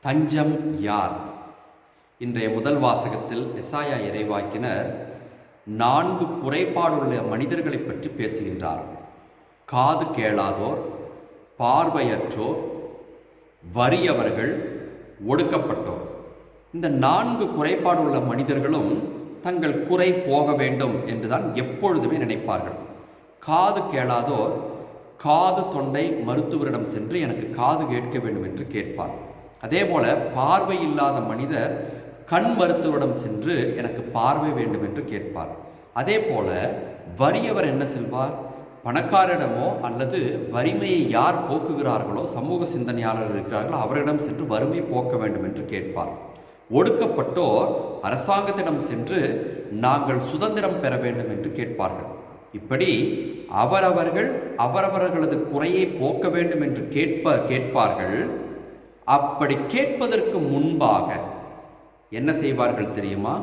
தஞ்சம் யார்? இன்றைய முதல் வாசகத்தில் எசாயா இறைவாக்கினர் 4 குறைபாடுள்ள மனிதர்களை பற்றி பேசுகின்றார். காது கேளாதோர், பார்வையற்றோர், வறியவர்கள், ஒடுக்கப்பட்டோர். இந்த 4 குறைபாடுள்ள மனிதர்களும் தங்கள் குறை போக வேண்டும் என்றுதான் எப்பொழுதுமே நினைப்பார்கள். காது கேளாதோர் காது தொண்டை மருத்துவரிடம் சென்று எனக்கு காது கேட்க வேண்டும் என்று கேட்பார். அதே போல பார்வை இல்லாத மனிதர் கண் மருத்துவரிடம் சென்று எனக்கு பார்வை வேண்டும் என்று கேட்பார். அதே போல வறியவர் என்ன செய்வார்? பணக்காரிடமோ அல்லது வறுமையை யார் போக்குகிறார்களோ, சமூக சிந்தனையாளர்கள் இருக்கிறார்களோ அவரிடம் சென்று வறுமை போக்க வேண்டும் என்று கேட்பார். ஒடுக்கப்பட்டோர் அரசாங்கத்திடம் சென்று நாங்கள் சுதந்திரம் பெற வேண்டும் என்று கேட்பார்கள். இப்படி அவரவர்களது குறையை போக்க வேண்டும் என்று கேட்பார்கள். அப்படி கேட்பதற்கு முன்பாக என்ன செய்வார்கள் தெரியுமா?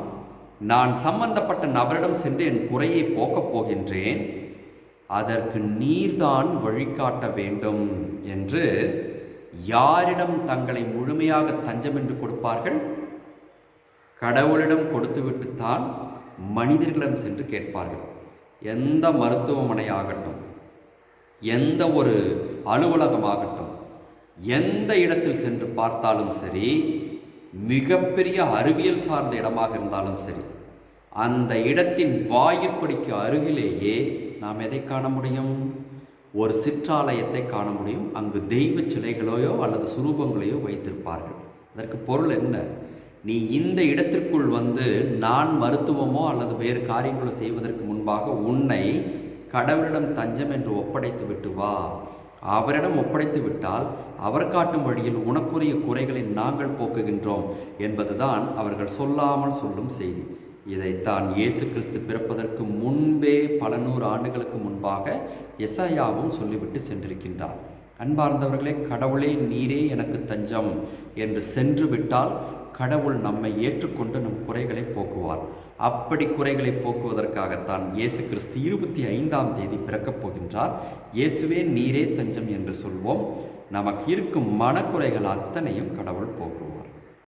நான் சம்பந்தப்பட்ட நபரிடம் சென்று என் குறையை போக்கப் போகின்றேன், அதற்கு நீர்தான் வழிகாட்ட வேண்டும் என்று யாரிடம் தங்களை முழுமையாக தஞ்சம் என்று கொடுப்பார்கள்? கடவுளிடம் கொடுத்துவிட்டுத்தான் மனிதர்களிடம் சென்று கேட்பார்கள். எந்த மருத்துவமனை ஆகட்டும், எந்த ஒரு அலுவலகமாகட்டும், எந்த இடத்தில் சென்று பார்த்தாலும் சரி, மிகப்பெரிய அறிவியல் சார்ந்த இடமாக இருந்தாலும் சரி, அந்த இடத்தின் வாயிற்படிக்கு அருகிலேயே நாம் எதை காண முடியும்? ஒரு சிற்றாலயத்தை காண முடியும். அங்கு தெய்வ சிலைகளையோ அல்லது சுரூபங்களையோ வைத்திருப்பார்கள். அதற்கு பொருள் என்ன? நீ இந்த இடத்திற்குள் வந்து நான் மருத்துவமோ அல்லது வேறு காரியங்களோ செய்வதற்கு முன்பாக உன்னை கடவுளிடம் தஞ்சம் என்று ஒப்படைத்து விட்டு வா. அவரிடம் ஒப்படைத்து விட்டால் அவர் காட்டும் வழியில் உனக்குரிய குறைகளை நாங்கள் போக்குகின்றோம் என்பதுதான் அவர்கள் சொல்லாமல் சொல்லும் செய்தி. இதைத்தான் இயேசு கிறிஸ்து பிறப்பதற்கு முன்பே பல 100 ஆண்டுகளுக்கு முன்பாக எசாயாவும் சொல்லிவிட்டு சென்றிருக்கின்றார். அன்பார்ந்தவர்களே, கடவுளே நீரே எனக்கு தஞ்சம் என்று சென்று விட்டால் கடவுள் நம்மை ஏற்றுக்கொண்டு நம் குறைகளை போக்குவார். அப்படி குறைகளை போக்குவதற்காகத்தான் இயேசு கிறிஸ்து 25ஆம் தேதி பிறக்கப் போகின்றார். இயேசுவே நீரே தஞ்சம் என்று சொல்வோம். நமக்கு இருக்கும் மனக்குறைகள் அத்தனையும் கடவுள் போக்குவார்.